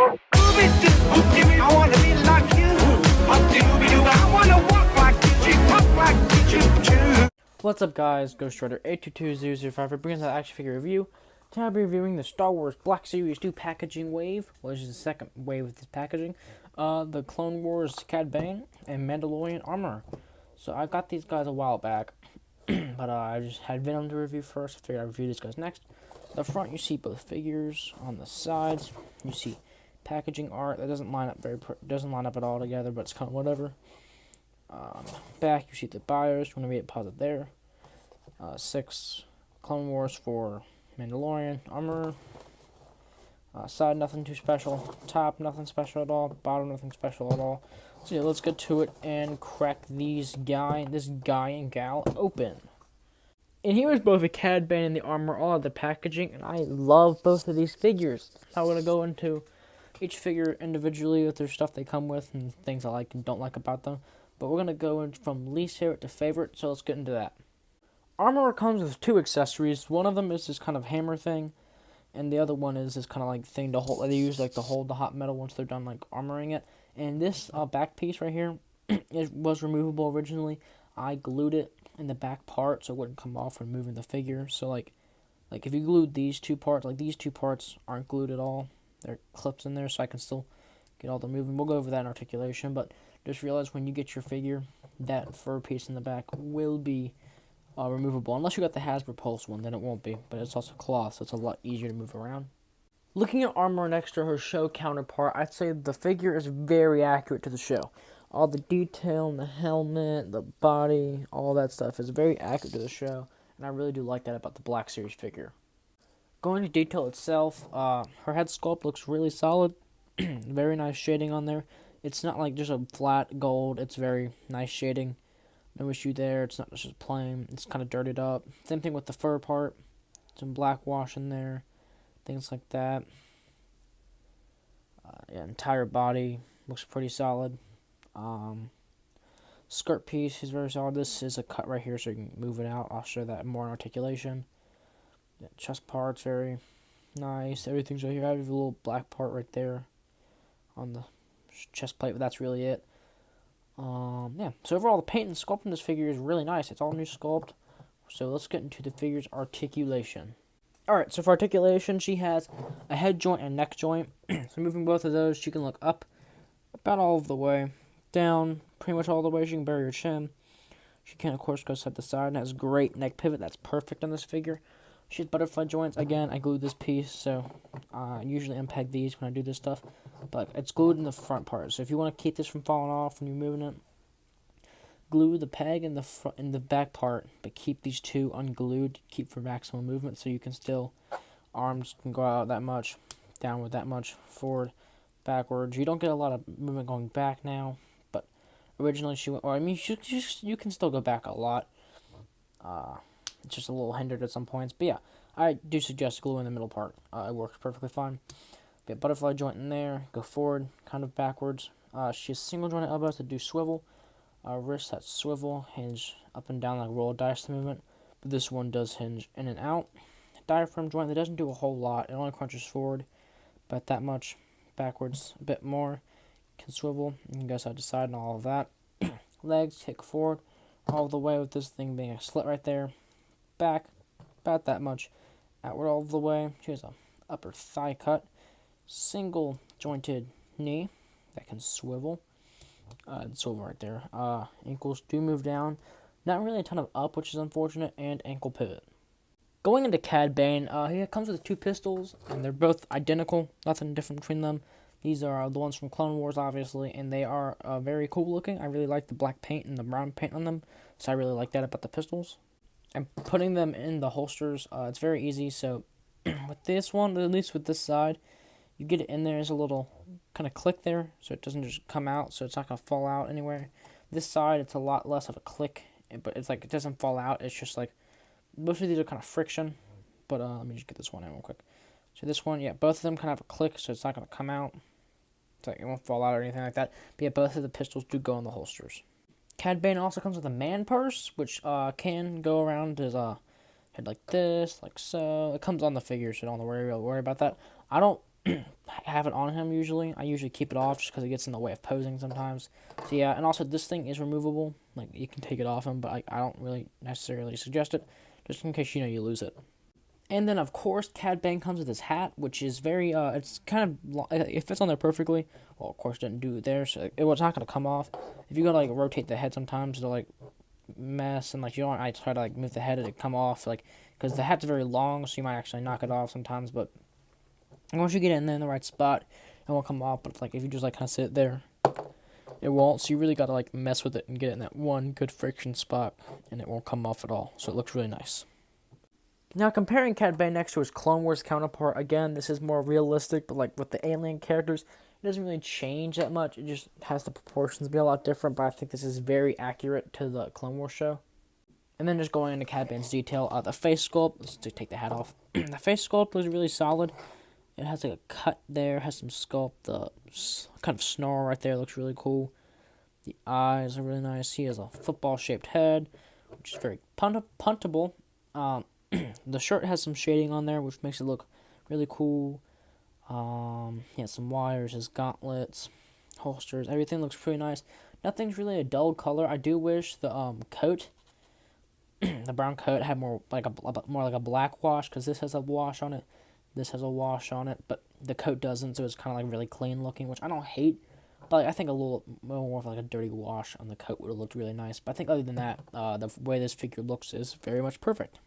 I wanna be like you. I wanna walk like you, talk like you. What's up, guys? Ghost Rider 822005 brings an action figure review. Today I'll be reviewing the Star Wars Black Series 2 packaging wave, which is the second wave of this packaging. The Clone Wars Cad Bane and Mandalorian armor. So I got these guys a while back, but I just had Venom to review first. I figured I'd review these guys next. The front, you see both figures. On the sides, you see packaging art that doesn't line up at all together, but it's kind of whatever. Back, you see the bios. You want to read it, pause it there. 6 Clone Wars for Mandalorian armor. Side, nothing too special. Top, nothing special at all. Bottom, nothing special at all. So yeah, let's get to it and crack this guy and gal open. And here is both the Cad Bane and the armor, all of the packaging, and I love both of these figures. I'm going to go into each figure individually with their stuff they come with and things I like and don't like about them. But we're going to go in from least favorite to favorite, so let's get into that. Armor comes with 2 accessories. One of them is this kind of hammer thing, and the other one is this kind of like thing to hold, they use like to hold the hot metal once they're done like armoring it. And this back piece right here, it was removable originally. I glued it in the back part so it wouldn't come off when moving the figure. So like if you glued these 2 parts, like these 2 parts aren't glued at all. They're clips in there, so I can still get all the movement. We'll go over that in articulation, but just realize when you get your figure, that fur piece in the back will be removable. Unless you got the Hasbro Pulse one, then it won't be. But it's also cloth, so it's a lot easier to move around. Looking at armor next to her show counterpart, I'd say the figure is very accurate to the show. All the detail in the helmet, the body, all that stuff is very accurate to the show. And I really do like that about the Black Series figure. Going to detail itself, her head sculpt looks really solid. Very nice shading on there. It's not like just a flat gold. It's very nice shading. No issue there. It's not just plain. It's kind of dirtied up. Same thing with the fur part. Some black wash in there. Things like that. Yeah, entire body looks pretty solid. Skirt piece is very solid. This is a cut right here, so you can move it out. I'll show that more in articulation. Yeah, chest part's very nice. Everything's right here. I have a little black part right there on the chest plate, but that's really it. Yeah, so overall the paint and sculpt in this figure is really nice. It's all new sculpt. So let's get into the figure's articulation. Alright, so for articulation, she has a head joint and neck joint. So moving both of those, she can look up about all of the way, down pretty much all the way. She can bury her chin. She can, of course, go side to side and has great neck pivot. That's perfect on this figure. She has butterfly joints. Again, I glued this piece, so I usually unpeg these when I do this stuff. But it's glued in the front part. So if you want to keep this from falling off when you're moving it, glue the peg in the front, in the back part, but keep these 2 unglued to keep for maximum movement. So you can still, arms can go out that much, downward that much, forward, backwards. You don't get a lot of movement going back now, but originally she went. Or I mean, you can still go back a lot. It's just a little hindered at some points. But yeah, I do suggest glue in the middle part. It works perfectly fine. Get butterfly joint in there. Go forward, kind of backwards. She has single jointed elbows that do swivel. Wrists that swivel, hinge up and down like roll dice movement. But this one does hinge in and out. Diaphragm joint that doesn't do a whole lot. It only crunches forward about that much. Backwards a bit more. Can swivel. You can go side to side and all of that. Legs kick forward all the way with this thing being a slit right there. Back about that much, outward all the way. She has a upper thigh cut, single jointed knee that can swivel. Swivel right there. Ankles do move down, not really a ton of up, which is unfortunate, and ankle pivot. Going into Cad Bane, he comes with 2 pistols, and they're both identical. Nothing different between them. These are the ones from Clone Wars, obviously, and they are very cool looking. I really like the black paint and the brown paint on them, so I really like that about the pistols. And putting them in the holsters, it's very easy. So with this one, at least with this side, you get it in there. There's a little kind of click there, so it doesn't just come out, so it's not going to fall out anywhere. This side, it's a lot less of a click, but it's like it doesn't fall out. It's just like, most of these are kind of friction. But let me just get this one in real quick. So this one, yeah, both of them kind of have a click, so it's not going to come out. It's like it won't fall out or anything like that. But yeah, both of the pistols do go in the holsters. Cad Bane also comes with a man purse, which can go around his head like this, like so. It comes on the figure, so don't worry about that. I don't have it on him usually. I usually keep it off just because it gets in the way of posing sometimes. So yeah, and also this thing is removable. Like, you can take it off him, but I don't really necessarily suggest it, just in case you lose it. And then, of course, Cad Bane comes with his hat, which is very, it's kind of, it fits on there perfectly. Well, of course, it didn't do it there, so it was not going to come off. If you go to, like, rotate the head sometimes, it'll, like, mess, and, like, I try to, like, move the head and it come off, like, because the hat's very long, so you might actually knock it off sometimes, but once you get it in there in the right spot, it won't come off, but, like, if you just, like, kind of sit there, it won't, so you really got to, like, mess with it and get it in that one good friction spot, and it won't come off at all, so it looks really nice. Now, comparing Cad Bane next to his Clone Wars counterpart, again, this is more realistic, but like with the alien characters, it doesn't really change that much. It just has the proportions be a lot different, but I think this is very accurate to the Clone Wars show. And then just going into Cad Bane's detail, the face sculpt, let's take the hat off. The face sculpt was really solid. It has like a cut there, has some sculpt, the kind of snarl right there looks really cool. The eyes are really nice. He has a football-shaped head, which is very puntable. The shirt has some shading on there, which makes it look really cool. He has some wires, his gauntlets, holsters, everything looks pretty nice. Nothing's really a dull color. I do wish the coat, the brown coat, had more like a black wash, because this has a wash on it. This has a wash on it, but the coat doesn't, so it's kind of like really clean looking, which I don't hate. But like, I think a little more of like a dirty wash on the coat would have looked really nice. But I think other than that, the way this figure looks is very much perfect.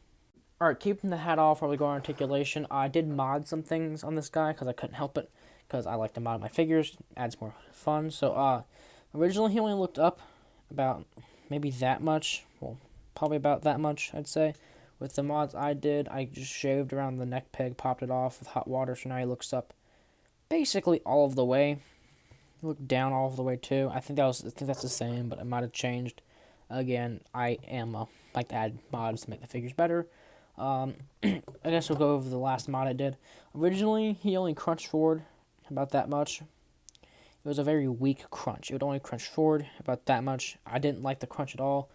Alright, keeping the hat off while we go on articulation, I did mod some things on this guy because I couldn't help it, because I like to mod my figures, adds more fun. So, originally he only looked up about maybe that much, well, probably about that much, I'd say. With the mods I did, I just shaved around the neck peg, popped it off with hot water, so now he looks up basically all of the way. He looked down all of the way too. I think that's the same, but it might have changed. Again, I am like to add mods to make the figures better. I guess we'll go over the last mod I did. Originally, he only crunched forward about that much. It was a very weak crunch. It would only crunch forward about that much. I didn't like the crunch at all,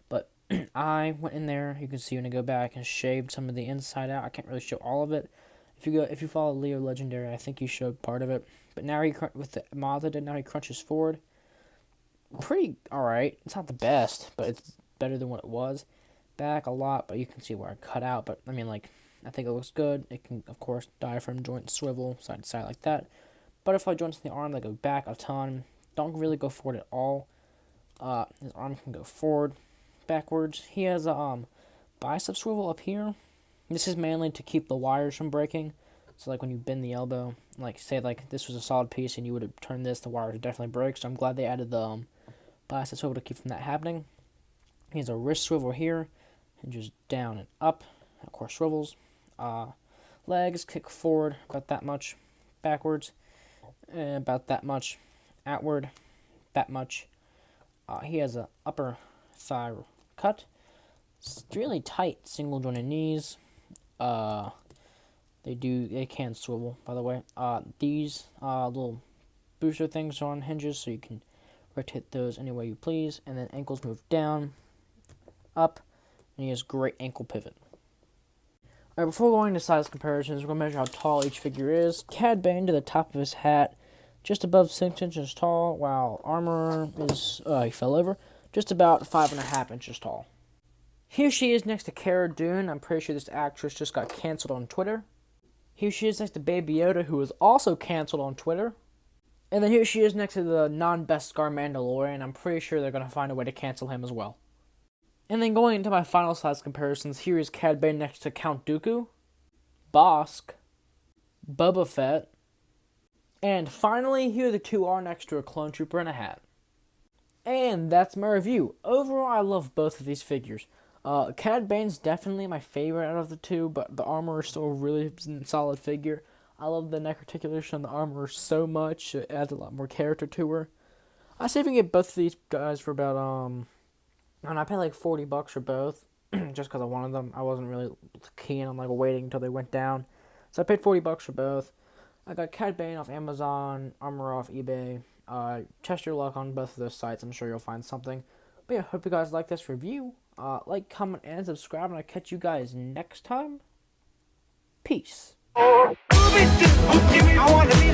but I went in there. You can see when I go back and shaved some of the inside out. I can't really show all of it. If you follow Leo Legendary, I think he showed part of it. But now with the mods I did, now he crunches forward. Pretty alright. It's not the best, but it's better than what it was. Back a lot, but you can see where I cut out. But I mean, like, I think it looks good. It can, of course, diaphragm joint swivel side to side like that. Butterfly joints in the arm that go back a ton. Don't really go forward at all. His arm can go forward, backwards. He has a bicep swivel up here. This is mainly to keep the wires from breaking. So like when you bend the elbow, like say like this was a solid piece and you would have turned this, the wires would definitely break. So I'm glad they added the bicep swivel to keep from that happening. He has a wrist swivel here. Hinges down and up, of course swivels. Legs kick forward about that much, backwards about that much, outward that much. He has a upper thigh cut. It's really tight single jointed knees. They can swivel, by the way. These little booster things are on hinges, so you can rotate those any way you please. And then ankles move down, up. And he has great ankle pivot. Alright, before going to size comparisons, we're going to measure how tall each figure is. Cad Bane to the top of his hat, just above 6 inches tall, while Armor is, he fell over, just about 5.5 inches tall. Here she is next to Cara Dune. I'm pretty sure this actress just got canceled on Twitter. Here she is next to Baby Yoda, who was also canceled on Twitter. And then here she is next to the non-Beskar Mandalorian. I'm pretty sure they're going to find a way to cancel him as well. And then going into my final size comparisons, here is Cad Bane next to Count Dooku, Bosk, Boba Fett, and finally, here the two are next to a clone trooper in a hat. And that's my review. Overall, I love both of these figures. Cad Bane's definitely my favorite out of the two, but the Armor is still a really solid figure. I love the neck articulation on the Armor so much, it adds a lot more character to her. I say if we can get both of these guys for about, and I paid like $40 for both, just because I wanted them. I wasn't really keen on like waiting until they went down, so I paid $40 for both. I got Cad Bane off Amazon, Armor off eBay. Test your luck on both of those sites. I'm sure you'll find something. But yeah, hope you guys like this review. Like, comment, and subscribe, and I'll catch you guys next time. Peace. I wanna be